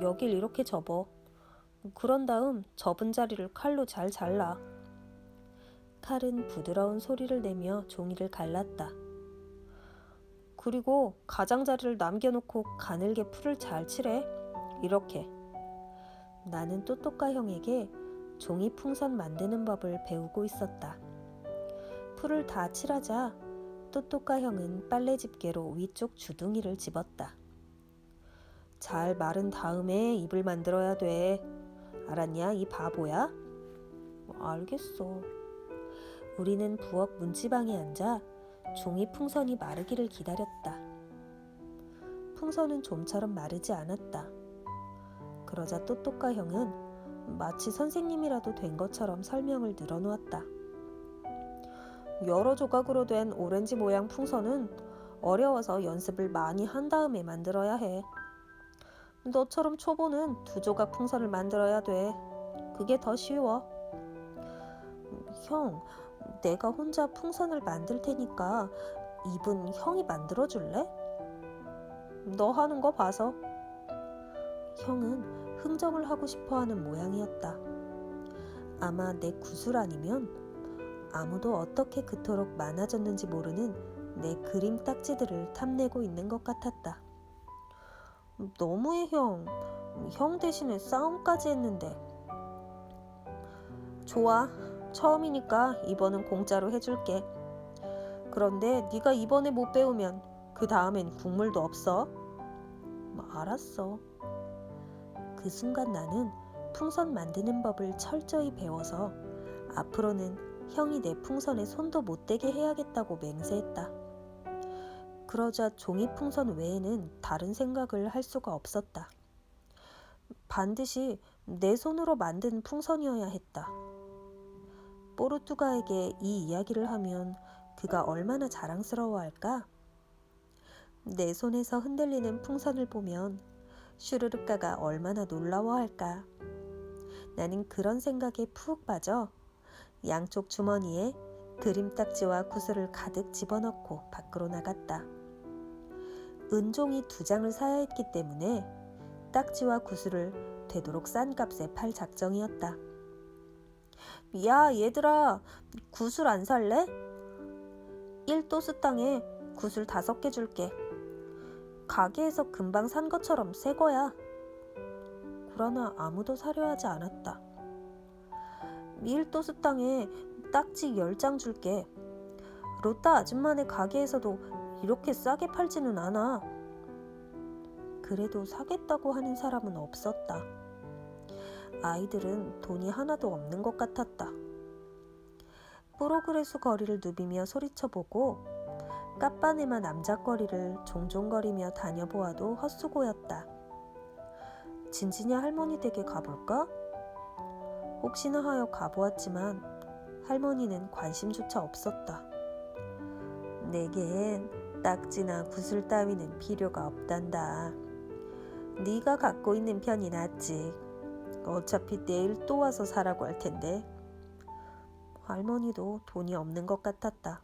여길 이렇게 접어. 그런 다음 접은 자리를 칼로 잘 잘라. 칼은 부드러운 소리를 내며 종이를 갈랐다. 그리고 가장자리를 남겨놓고 가늘게 풀을 잘 칠해. 이렇게. 나는 또또까 형에게 종이 풍선 만드는 법을 배우고 있었다. 풀을 다 칠하자 또또까 형은 빨래 집게로 위쪽 주둥이를 집었다. 잘 마른 다음에 잎을 만들어야 돼. 알았냐, 이 바보야? 알겠어. 우리는 부엌 문지방에 앉아 종이 풍선이 마르기를 기다렸다. 풍선은 좀처럼 마르지 않았다. 그러자 또또까 형은 마치 선생님이라도 된 것처럼 설명을 늘어놓았다. 여러 조각으로 된 오렌지 모양 풍선은 어려워서 연습을 많이 한 다음에 만들어야 해. 너처럼 초보는 2조각 풍선을 만들어야 돼. 그게 더 쉬워. 형, 내가 혼자 풍선을 만들 테니까 입은 형이 만들어줄래? 너 하는 거 봐서. 형은 흥정을 하고 싶어하는 모양이었다. 아마 내 구슬 아니면 아무도 어떻게 그토록 많아졌는지 모르는 내 그림 딱지들을 탐내고 있는 것 같았다. 너무해, 형. 형 대신에 싸움까지 했는데. 좋아. 처음이니까 이번은 공짜로 해줄게. 그런데 네가 이번에 못 배우면 그 다음엔 국물도 없어. 알았어. 그 순간 나는 풍선 만드는 법을 철저히 배워서 앞으로는 형이 내 풍선에 손도 못 대게 해야겠다고 맹세했다. 그러자 종이 풍선 외에는 다른 생각을 할 수가 없었다. 반드시 내 손으로 만든 풍선이어야 했다. 뽀르투가에게 이 이야기를 하면 그가 얼마나 자랑스러워할까? 내 손에서 흔들리는 풍선을 보면 슈르르까가 얼마나 놀라워할까? 나는 그런 생각에 푹 빠져 양쪽 주머니에 그림 딱지와 구슬을 가득 집어넣고 밖으로 나갔다. 은종이 2장을 사야 했기 때문에 딱지와 구슬을 되도록 싼 값에 팔 작정이었다. 야, 얘들아, 구슬 안 살래? 1도스땅에 구슬 5개 줄게. 가게에서 금방 산 것처럼 새 거야. 그러나 아무도 사려 하지 않았다. 1도스땅에 딱지 10장 줄게. 로따 아줌마네 가게에서도 이렇게 싸게 팔지는 않아. 그래도 사겠다고 하는 사람은 없었다. 아이들은 돈이 하나도 없는 것 같았다. 프로그레스 거리를 누비며 소리쳐보고 까빠네마 남잣거리를 종종거리며 다녀보아도 헛수고였다. 진지냐 할머니 댁에 가볼까? 혹시나 하여 가보았지만 할머니는 관심조차 없었다. 내겐 딱지나 구슬 따위는 필요가 없단다. 네가 갖고 있는 편이 낫지. 어차피 내일 또 와서 사라고 할 텐데. 할머니도 돈이 없는 것 같았다.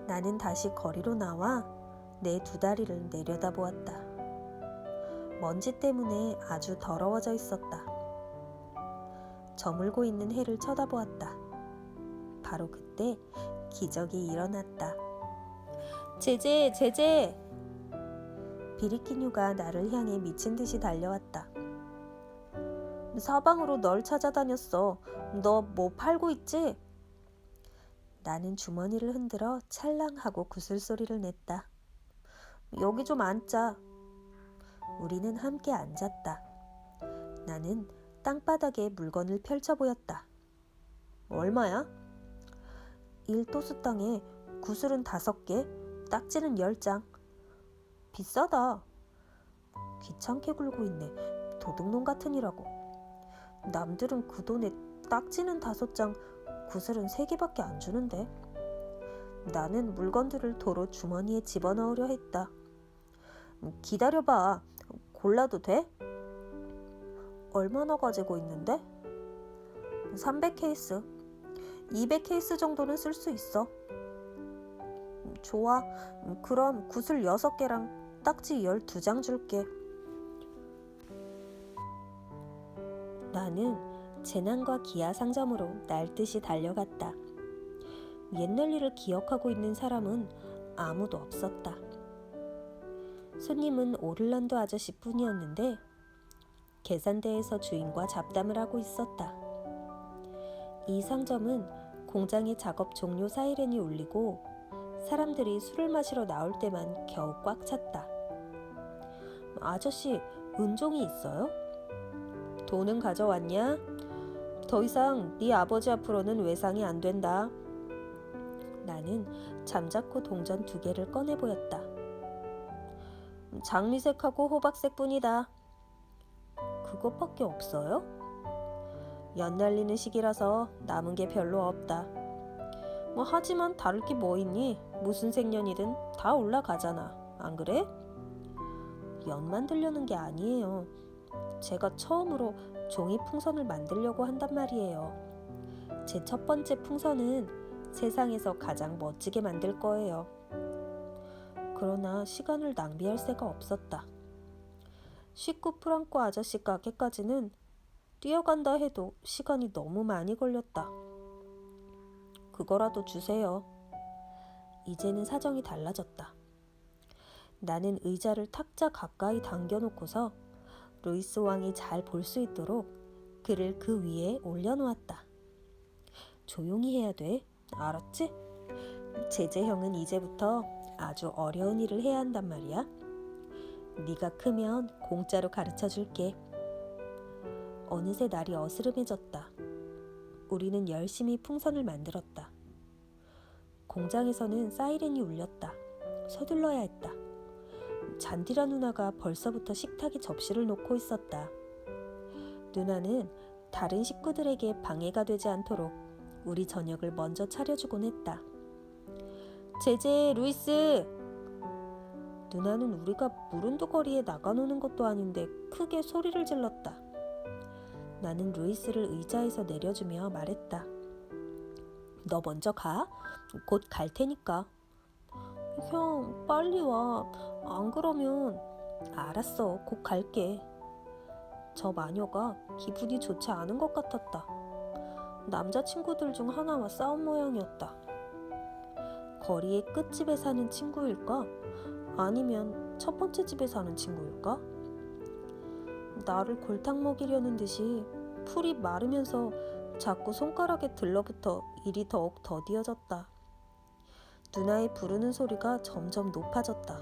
나는 다시 거리로 나와 내 2다리를 내려다보았다. 먼지 때문에 아주 더러워져 있었다. 저물고 있는 해를 쳐다보았다. 바로 그때 기적이 일어났다. 제제, 제제! 비리키뉴가 나를 향해 미친 듯이 달려왔다. 사방으로 널 찾아다녔어. 너 뭐 팔고 있지? 나는 주머니를 흔들어 찰랑하고 구슬 소리를 냈다. 여기 좀 앉자. 우리는 함께 앉았다. 나는 땅바닥에 물건을 펼쳐 보였다. 얼마야? 1도스땅에 구슬은 5개, 딱지는 10장. 비싸다. 귀찮게 굴고 있네. 도둑놈 같으니라고. 남들은 그 돈에 딱지는 5장, 구슬은 3개밖에 안 주는데. 나는 물건들을 도로 주머니에 집어넣으려 했다. 기다려봐. 골라도 돼? 얼마나 가지고 있는데? 300케이스. 200케이스 정도는 쓸 수 있어. 좋아. 그럼 구슬 6개랑 딱지 12장 줄게. 나는 재난과 기아 상점으로 날듯이 달려갔다. 옛날 일을 기억하고 있는 사람은 아무도 없었다. 손님은 오를란도 아저씨뿐이었는데 계산대에서 주인과 잡담을 하고 있었다. 이 상점은 공장의 작업 종료 사이렌이 울리고 사람들이 술을 마시러 나올 때만 겨우 꽉 찼다. 아저씨, 은종이 있어요? 돈은 가져왔냐? 더 이상 네 아버지 앞으로는 외상이 안 된다. 나는 잠자코 동전 2개를 꺼내 보였다. 장미색하고 호박색 뿐이다. 그것밖에 없어요? 연날리는 시기라서 남은 게 별로 없다. 하지만 다를 게 뭐 있니? 무슨 생년이든 다 올라가잖아. 안 그래? 연 만들려는 게 아니에요. 제가 처음으로 종이 풍선을 만들려고 한단 말이에요. 제 첫 번째 풍선은 세상에서 가장 멋지게 만들 거예요. 그러나 시간을 낭비할 새가 없었다. 19프랑코 아저씨 가게까지는 뛰어간다 해도 시간이 너무 많이 걸렸다. 그거라도 주세요. 이제는 사정이 달라졌다. 나는 의자를 탁자 가까이 당겨놓고서 루이스 왕이 잘 볼 수 있도록 글을 그 위에 올려놓았다. 조용히 해야 돼. 알았지? 제재 형은 이제부터 아주 어려운 일을 해야 한단 말이야. 네가 크면 공짜로 가르쳐 줄게. 어느새 날이 어스름해졌다. 우리는 열심히 풍선을 만들었다. 공장에서는 사이렌이 울렸다. 서둘러야 했다. 잔디라 누나가 벌써부터 식탁에 접시를 놓고 있었다. 누나는 다른 식구들에게 방해가 되지 않도록 우리 저녁을 먼저 차려주곤 했다. 제제, 루이스! 누나는 우리가 무른도거리에 나가노는 것도 아닌데 크게 소리를 질렀다. 나는 루이스를 의자에서 내려주며 말했다. 너 먼저 가. 곧 갈 테니까. 형, 빨리 와. 안 그러면... 알았어, 곧 갈게. 저 마녀가 기분이 좋지 않은 것 같았다. 남자친구들 중 하나와 싸운 모양이었다. 거리의 끝집에 사는 친구일까? 아니면 첫 번째 집에 사는 친구일까? 나를 골탕 먹이려는 듯이 풀이 마르면서 자꾸 손가락에 들러붙어 일이 더욱 더디어졌다. 누나의 부르는 소리가 점점 높아졌다.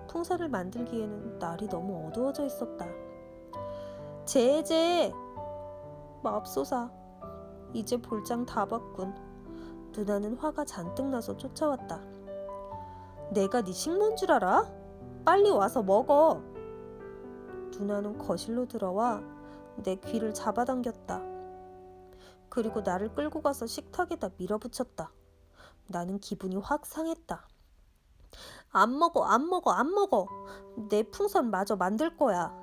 풍선을 만들기에는 날이 너무 어두워져 있었다. 제제! 맙소사. 이제 볼장 다 봤군. 누나는 화가 잔뜩 나서 쫓아왔다. 내가 네 식모인 줄 알아? 빨리 와서 먹어. 누나는 거실로 들어와 내 귀를 잡아당겼다. 그리고 나를 끌고 가서 식탁에다 밀어붙였다. 나는 기분이 확 상했다. 안 먹어, 안 먹어, 안 먹어. 내 풍선 마저 만들 거야.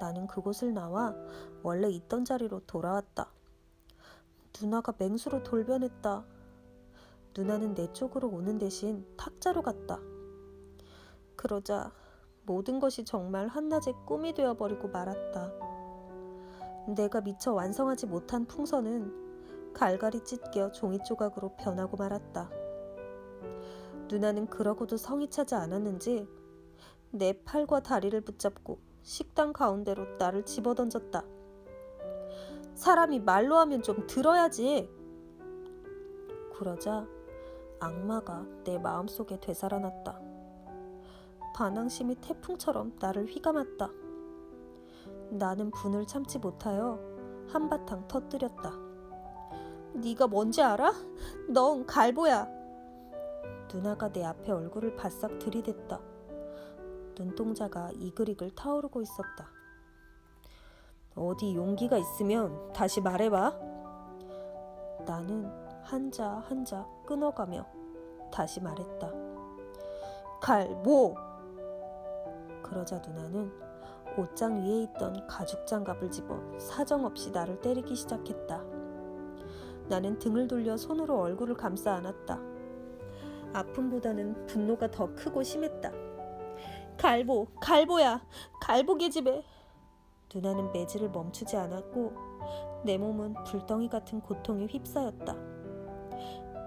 나는 그곳을 나와 원래 있던 자리로 돌아왔다. 누나가 맹수로 돌변했다. 누나는 내 쪽으로 오는 대신 탁자로 갔다. 그러자 모든 것이 정말 한낮의 꿈이 되어버리고 말았다. 내가 미처 완성하지 못한 풍선은 갈갈이 찢겨 종이 조각으로 변하고 말았다. 누나는 그러고도 성이 차지 않았는지 내 팔과 다리를 붙잡고 식당 가운데로 나를 집어던졌다. 사람이 말로 하면 좀 들어야지. 그러자 악마가 내 마음속에 되살아났다. 반항심이 태풍처럼 나를 휘감았다. 나는 분을 참지 못하여 한바탕 터뜨렸다. 네가 뭔지 알아? 넌 갈보야. 누나가 내 앞에 얼굴을 바싹 들이댔다. 눈동자가 이글이글 타오르고 있었다. 어디 용기가 있으면 다시 말해봐. 나는 한자 한자 끊어가며 다시 말했다. 갈보! 그러자 누나는 옷장 위에 있던 가죽 장갑을 집어 사정없이 나를 때리기 시작했다. 나는 등을 돌려 손으로 얼굴을 감싸 안았다. 아픔보다는 분노가 더 크고 심했다. 갈보, 갈보야, 갈보 계집애. 누나는 매질을 멈추지 않았고 내 몸은 불덩이 같은 고통에 휩싸였다.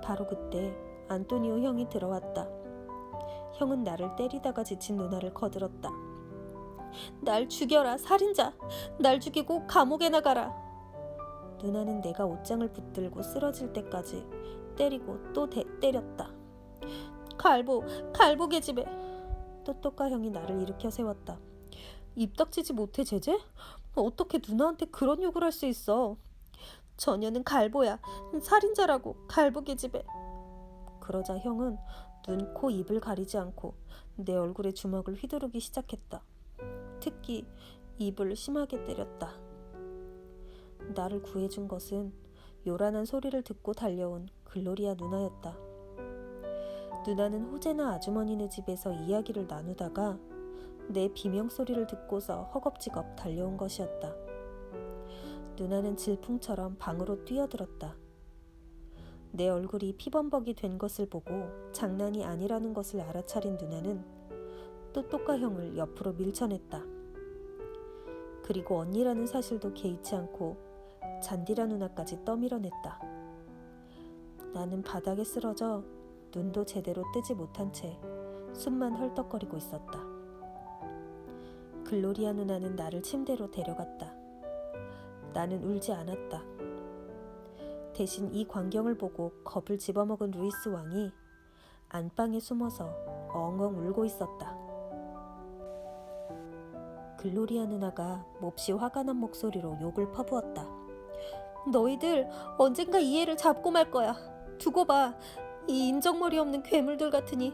바로 그때 안토니오 형이 들어왔다. 형은 나를 때리다가 지친 누나를 거들었다. 날 죽여라, 살인자! 날 죽이고 감옥에 나가라! 누나는 내가 옷장을 붙들고 쓰러질 때까지 때리고 또 때렸다. 갈보 계집애! 또또까 형이 나를 일으켜 세웠다. 입닥치지 못해 제재? 어떻게 누나한테 그런 욕을 할 수 있어? 저녀는 갈보야. 살인자라고. 갈보 계집애. 그러자 형은 눈, 코, 입을 가리지 않고 내 얼굴에 주먹을 휘두르기 시작했다. 특히 입을 심하게 때렸다. 나를 구해준 것은 요란한 소리를 듣고 달려온 글로리아 누나였다. 누나는 호재나 아주머니네 집에서 이야기를 나누다가 내 비명소리를 듣고서 허겁지겁 달려온 것이었다. 누나는 질풍처럼 방으로 뛰어들었다. 내 얼굴이 피범벅이 된 것을 보고 장난이 아니라는 것을 알아차린 누나는 또또까 형을 옆으로 밀쳐냈다. 그리고 언니라는 사실도 개의치 않고 잔디라 누나까지 떠밀어냈다. 나는 바닥에 쓰러져 눈도 제대로 뜨지 못한 채 숨만 헐떡거리고 있었다. 글로리아 누나는 나를 침대로 데려갔다. 나는 울지 않았다. 대신 이 광경을 보고 겁을 집어먹은 루이스 왕이 안방에 숨어서 엉엉 울고 있었다. 글로리아 누나가 몹시 화가 난 목소리로 욕을 퍼부었다. 너희들 언젠가 이 애를 잡고 말 거야. 두고 봐. 이 인정머리 없는 괴물들 같으니.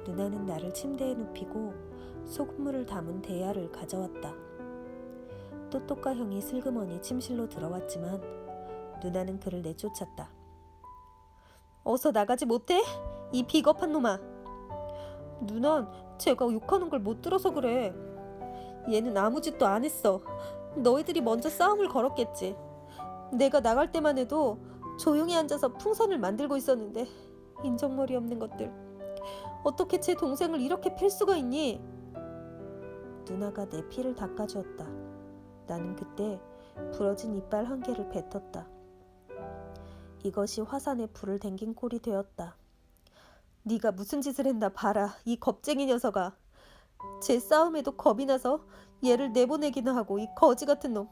누나는 나를 침대에 눕히고 소금물을 담은 대야를 가져왔다. 또또까 형이 슬그머니 침실로 들어왔지만 누나는 그를 내쫓았다. 어서 나가지 못해? 이 비겁한 놈아. 누난 제가 욕하는 걸 못 들어서 그래. 얘는 아무 짓도 안 했어. 너희들이 먼저 싸움을 걸었겠지. 내가 나갈 때만 해도 조용히 앉아서 풍선을 만들고 있었는데 인정머리 없는 것들. 어떻게 제 동생을 이렇게 팰 수가 있니? 누나가 내 피를 닦아주었다. 나는 그때 부러진 이빨 한 개를 뱉었다. 이것이 화산에 불을 댕긴 꼴이 되었다. 네가 무슨 짓을 했나 봐라, 이 겁쟁이 녀석아. 제 싸움에도 겁이 나서 얘를 내보내기나 하고, 이 거지 같은 놈.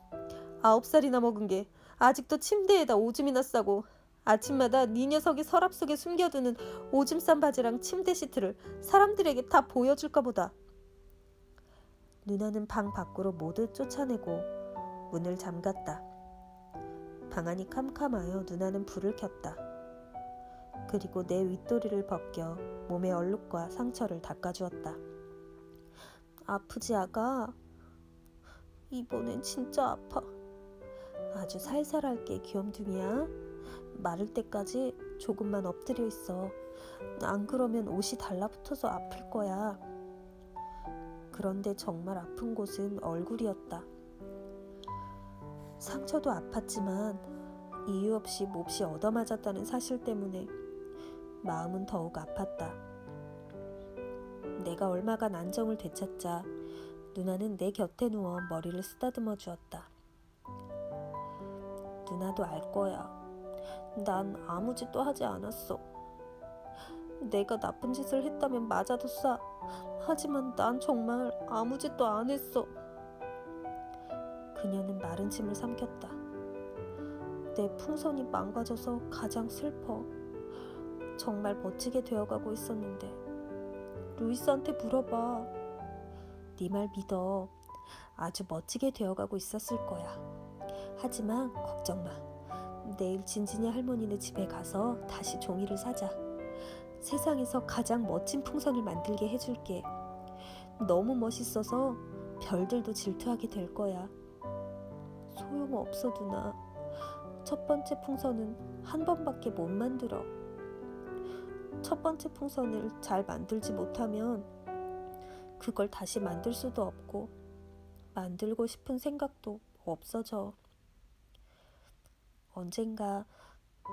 9살이나 먹은 게 아직도 침대에다 오줌이나 싸고 아침마다 네 녀석이 서랍 속에 숨겨두는 오줌 싼 바지랑 침대 시트를 사람들에게 다 보여줄까 보다. 누나는 방 밖으로 모두 쫓아내고 문을 잠갔다. 방 안이 캄캄하여 누나는 불을 켰다. 그리고 내 윗도리를 벗겨 몸의 얼룩과 상처를 닦아주었다. 아프지 아가? 이번엔 진짜 아파. 아주 살살 할게 귀염둥이야. 마를 때까지 조금만 엎드려 있어. 안 그러면 옷이 달라붙어서 아플 거야. 그런데 정말 아픈 곳은 얼굴이었다. 상처도 아팠지만 이유 없이 몹시 얻어맞았다는 사실 때문에 마음은 더욱 아팠다. 내가 얼마간 안정을 되찾자 누나는 내 곁에 누워 머리를 쓰다듬어 주었다. 누나도 알 거야. 난 아무 짓도 하지 않았어. 내가 나쁜 짓을 했다면 맞아도 싸. 하지만 난 정말 아무 짓도 안 했어. 그녀는 마른 침을 삼켰다. 내 풍선이 망가져서 가장 슬퍼. 정말 멋지게 되어가고 있었는데. 루이스한테 물어봐. 네 말 믿어. 아주 멋지게 되어가고 있었을 거야. 하지만 걱정 마. 내일 진진이 할머니네 집에 가서 다시 종이를 사자. 세상에서 가장 멋진 풍선을 만들게 해줄게. 너무 멋있어서 별들도 질투하게 될 거야. 소용없어 누나. 첫 번째 풍선은 한 번밖에 못 만들어. 첫 번째 풍선을 잘 만들지 못하면 그걸 다시 만들 수도 없고 만들고 싶은 생각도 없어져.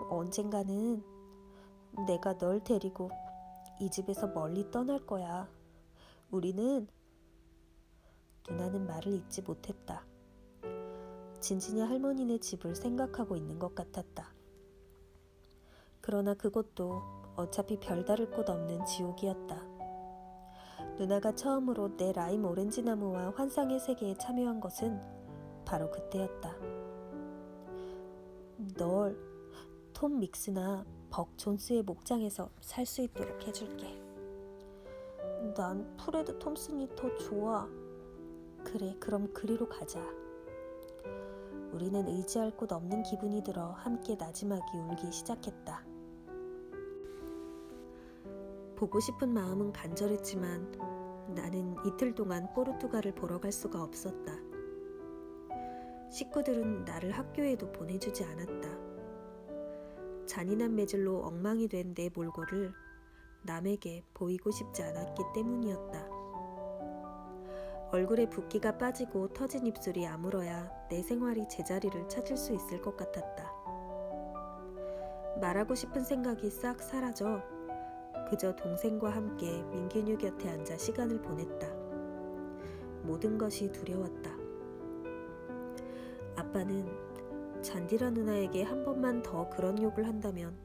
언젠가는 내가 널 데리고 이 집에서 멀리 떠날 거야. 우리는 누나는 말을 잇지 못했다. 진진이 할머니네 집을 생각하고 있는 것 같았다. 그러나 그것도 어차피 별다를 곳 없는 지옥이었다. 누나가 처음으로 내 라임 오렌지 나무와 환상의 세계에 참여한 것은 바로 그때였다. 널 톰 믹스나 벅 존스의 목장에서 살 수 있도록 해줄게. 난 프레드 톰슨이 더 좋아. 그래, 그럼 그리로 가자. 우리는 의지할 곳 없는 기분이 들어 함께 나지막이 울기 시작했다. 보고 싶은 마음은 간절했지만 나는 이틀 동안 포르투갈을 보러 갈 수가 없었다. 식구들은 나를 학교에도 보내주지 않았다. 잔인한 매질로 엉망이 된 내 몰골을 남에게 보이고 싶지 않았기 때문이었다. 얼굴에 붓기가 빠지고 터진 입술이 아물어야 내 생활이 제자리를 찾을 수 있을 것 같았다. 말하고 싶은 생각이 싹 사라져 그저 동생과 함께 민균유 곁에 앉아 시간을 보냈다. 모든 것이 두려웠다. 아빠는 잔디라 누나에게 한 번만 더 그런 욕을 한다면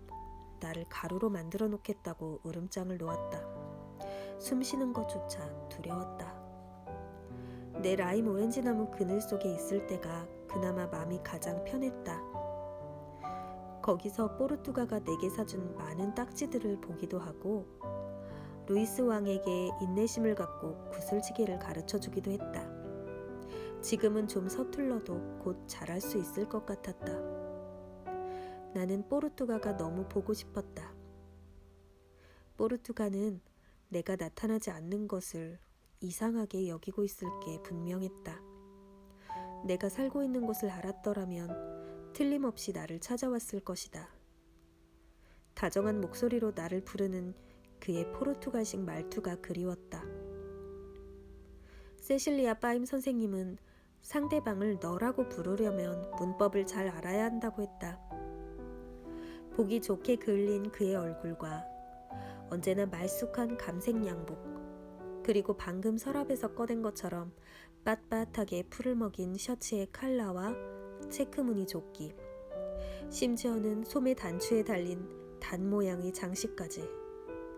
나를 가루로 만들어 놓겠다고 으름장을 놓았다. 숨 쉬는 것조차 두려웠다. 내 라임 오렌지 나무 그늘 속에 있을 때가 그나마 마음이 가장 편했다. 거기서 포르투가가 내게 사준 많은 딱지들을 보기도 하고 루이스 왕에게 인내심을 갖고 구슬치기를 가르쳐주기도 했다. 지금은 좀 서툴러도 곧 잘할 수 있을 것 같았다. 나는 포르투가가 너무 보고 싶었다. 포르투가는 내가 나타나지 않는 것을 이상하게 여기고 있을 게 분명했다. 내가 살고 있는 곳을 알았더라면 틀림없이 나를 찾아왔을 것이다. 다정한 목소리로 나를 부르는 그의 포르투갈식 말투가 그리웠다. 세실리아 파임 선생님은 상대방을 너라고 부르려면 문법을 잘 알아야 한다고 했다. 보기 좋게 그을린 그의 얼굴과 언제나 말쑥한 감색 양복, 그리고 방금 서랍에서 꺼낸 것처럼 빳빳하게 풀을 먹인 셔츠의 컬러와 체크무늬 조끼, 심지어는 소매 단추에 달린 단 모양의 장식까지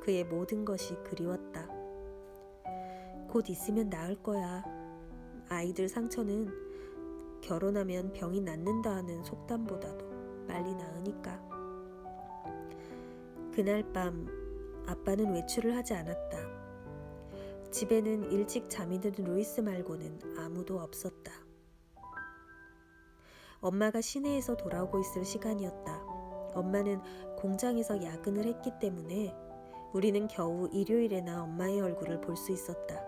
그의 모든 것이 그리웠다. 곧 있으면 나을 거야. 아이들 상처는 결혼하면 병이 낫는다 하는 속담보다도 빨리 나으니까. 그날 밤 아빠는 외출을 하지 않았다. 집에는 일찍 잠이 드는 루이스 말고는 아무도 없었다. 엄마가 시내에서 돌아오고 있을 시간이었다. 엄마는 공장에서 야근을 했기 때문에 우리는 겨우 일요일에나 엄마의 얼굴을 볼 수 있었다.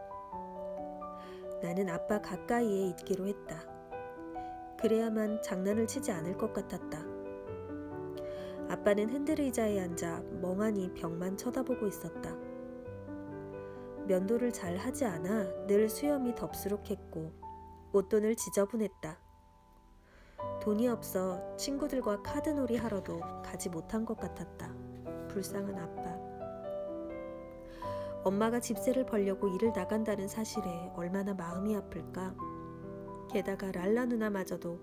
나는 아빠 가까이에 있기로 했다. 그래야만 장난을 치지 않을 것 같았다. 아빠는 핸들의자에 앉아 멍하니 벽만 쳐다보고 있었다. 면도를 잘 하지 않아 늘 수염이 덥수룩했고 옷돈을 지저분했다. 돈이 없어 친구들과 카드놀이 하러도 가지 못한 것 같았다. 불쌍한 아빠. 엄마가 집세를 벌려고 일을 나간다는 사실에 얼마나 마음이 아플까. 게다가 랄라 누나마저도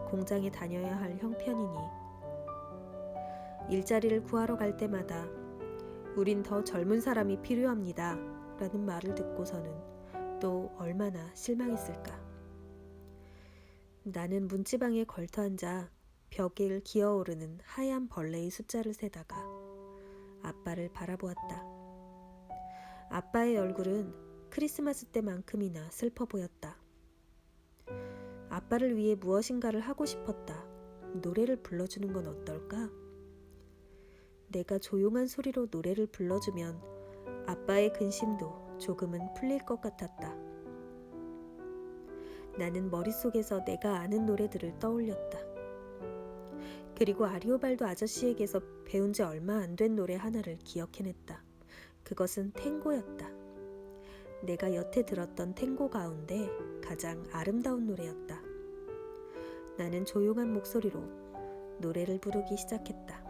공장에 다녀야 할 형편이니 일자리를 구하러 갈 때마다 우린 더 젊은 사람이 필요합니다 라는 말을 듣고서는 또 얼마나 실망했을까. 나는 문지방에 걸터앉아 벽을 기어오르는 하얀 벌레의 숫자를 세다가 아빠를 바라보았다. 아빠의 얼굴은 크리스마스 때만큼이나 슬퍼 보였다. 아빠를 위해 무엇인가를 하고 싶었다. 노래를 불러주는 건 어떨까? 내가 조용한 소리로 노래를 불러주면 아빠의 근심도 조금은 풀릴 것 같았다. 나는 머릿속에서 내가 아는 노래들을 떠올렸다. 그리고 아리오발도 아저씨에게서 배운 지 얼마 안 된 노래 하나를 기억해냈다. 그것은 탱고였다. 내가 여태 들었던 탱고 가운데 가장 아름다운 노래였다. 나는 조용한 목소리로 노래를 부르기 시작했다.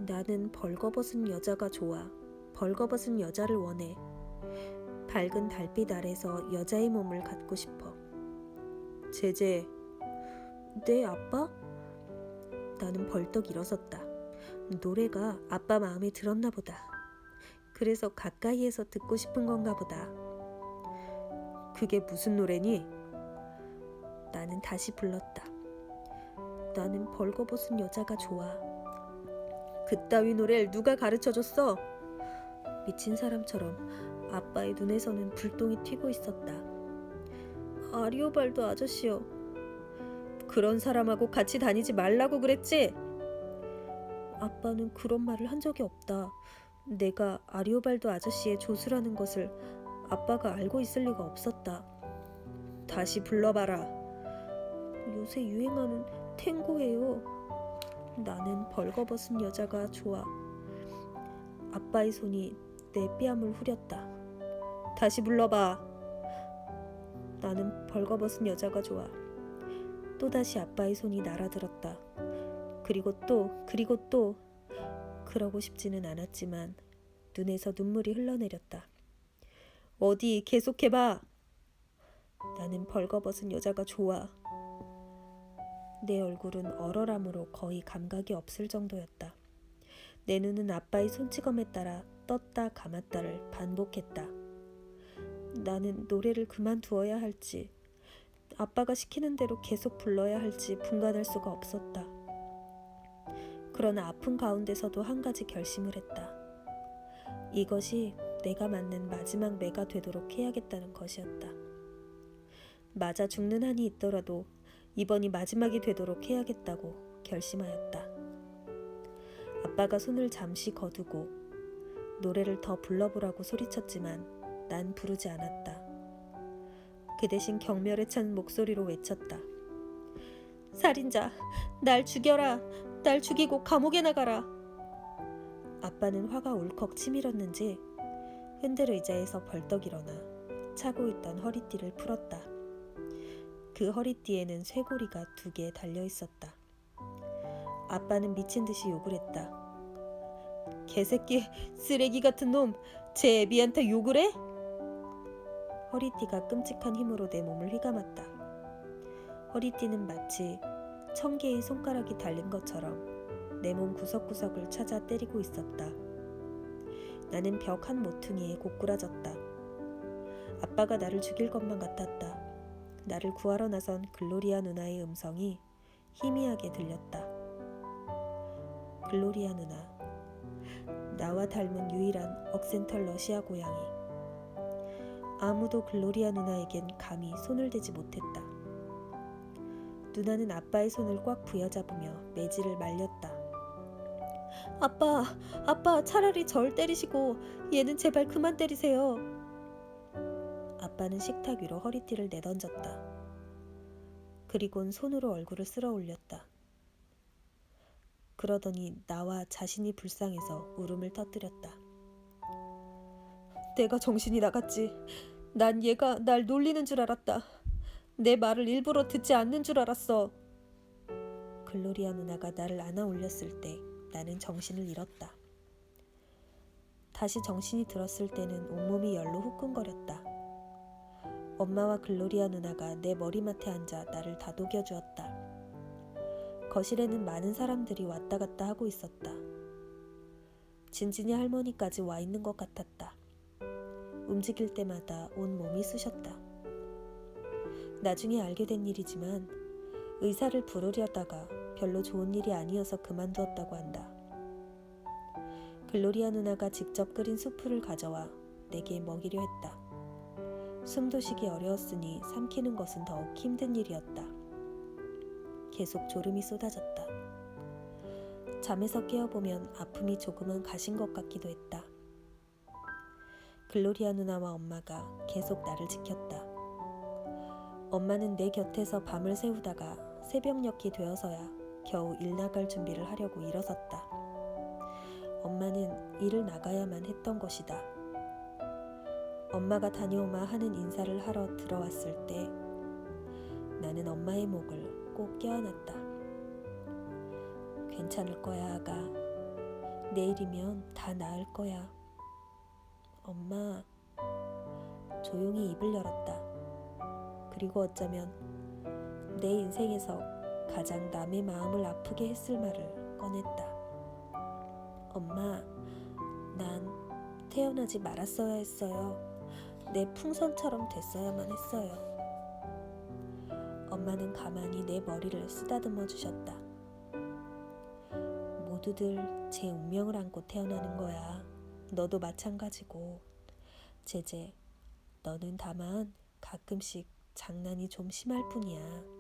나는 벌거벗은 여자가 좋아. 벌거벗은 여자를 원해. 밝은 달빛 아래서 여자의 몸을 갖고 싶어. 제제, 내 아빠? 나는 벌떡 일어섰다. 노래가 아빠 마음에 들었나 보다. 그래서 가까이에서 듣고 싶은 건가 보다. 그게 무슨 노래니? 나는 다시 불렀다. 나는 벌거벗은 여자가 좋아. 그따위 노래를 누가 가르쳐줬어? 미친 사람처럼 아빠의 눈에서는 불똥이 튀고 있었다. 아리오발도 아저씨요. 그런 사람하고 같이 다니지 말라고 그랬지? 아빠는 그런 말을 한 적이 없다. 내가 아리오발도 아저씨의 조수라는 것을 아빠가 알고 있을 리가 없었다. 다시 불러봐라. 요새 유행하는 탱고예요. 나는 벌거벗은 여자가 좋아. 아빠의 손이 내 뺨을 후렸다. 다시 불러봐. 나는 벌거벗은 여자가 좋아. 또다시 아빠의 손이 날아들었다. 그리고 또 그러고 싶지는 않았지만 눈에서 눈물이 흘러내렸다. 어디 계속해봐. 나는 벌거벗은 여자가 좋아. 내 얼굴은 얼얼함으로 거의 감각이 없을 정도였다. 내 눈은 아빠의 손찌검에 따라 떴다 감았다를 반복했다. 나는 노래를 그만두어야 할지, 아빠가 시키는 대로 계속 불러야 할지 분간할 수가 없었다. 그러나 아픔 가운데서도 한 가지 결심을 했다. 이것이 내가 맞는 마지막 매가 되도록 해야겠다는 것이었다. 맞아 죽는 한이 있더라도 이번이 마지막이 되도록 해야겠다고 결심하였다. 아빠가 손을 잠시 거두고 노래를 더 불러보라고 소리쳤지만 난 부르지 않았다. 그 대신 경멸에 찬 목소리로 외쳤다. 살인자, 날 죽여라. 날 죽이고 감옥에 나가라. 아빠는 화가 울컥 치밀었는지 흔들 의자에서 벌떡 일어나 차고 있던 허리띠를 풀었다. 그 허리띠에는 쇠고리가 2개 달려 있었다. 아빠는 미친 듯이 욕을 했다. 개새끼, 쓰레기 같은 놈, 제 애비한테 욕을 해? 허리띠가 끔찍한 힘으로 내 몸을 휘감았다. 허리띠는 마치 1000개의 손가락이 달린 것처럼 내 몸 구석구석을 찾아 때리고 있었다. 나는 벽 한 모퉁이에 고꾸라졌다. 아빠가 나를 죽일 것만 같았다. 나를 구하러 나선 글로리아 누나의 음성이 희미하게 들렸다. 글로리아 누나, 나와 닮은 유일한 억센털 러시아 고양이. 아무도 글로리아 누나에겐 감히 손을 대지 못했다. 누나는 아빠의 손을 꽉 부여잡으며 매질을 말렸다. 아빠, 차라리 절 때리시고 얘는 제발 그만 때리세요. 아빠는 식탁 위로 허리띠를 내던졌다. 그리곤 손으로 얼굴을 쓸어 올렸다. 그러더니 나와 자신이 불쌍해서 울음을 터뜨렸다. 내가 정신이 나갔지. 난 얘가 날 놀리는 줄 알았다. 내 말을 일부러 듣지 않는 줄 알았어. 글로리아 누나가 나를 안아 올렸을 때 나는 정신을 잃었다. 다시 정신이 들었을 때는 온몸이 열로 후끈거렸다. 엄마와 글로리아 누나가 내 머리맡에 앉아 나를 다독여 주었다. 거실에는 많은 사람들이 왔다 갔다 하고 있었다. 진진이 할머니까지 와 있는 것 같았다. 움직일 때마다 온 몸이 쑤셨다. 나중에 알게 된 일이지만 의사를 부르려다가 별로 좋은 일이 아니어서 그만두었다고 한다. 글로리아 누나가 직접 끓인 수프를 가져와 내게 먹이려 했다. 숨도 쉬기 어려웠으니 삼키는 것은 더욱 힘든 일이었다. 계속 졸음이 쏟아졌다. 잠에서 깨어보면 아픔이 조금은 가신 것 같기도 했다. 글로리아 누나와 엄마가 계속 나를 지켰다. 엄마는 내 곁에서 밤을 새우다가 새벽녘이 되어서야 겨우 일 나갈 준비를 하려고 일어섰다. 엄마는 일을 나가야만 했던 것이다. 엄마가 다녀오마 하는 인사를 하러 들어왔을 때 나는 엄마의 목을 꼭 껴안았다. 괜찮을 거야, 아가. 내일이면 다 나을 거야. 엄마, 조용히 입을 열었다. 그리고 어쩌면 내 인생에서 가장 남의 마음을 아프게 했을 말을 꺼냈다. 엄마, 난 태어나지 말았어야 했어요. 내 풍선처럼 됐어야만 했어요. 엄마는 가만히 내 머리를 쓰다듬어 주셨다. 모두들 제 운명을 안고 태어나는 거야. 너도 마찬가지고. 제제, 너는 다만 가끔씩 장난이 좀 심할 뿐이야.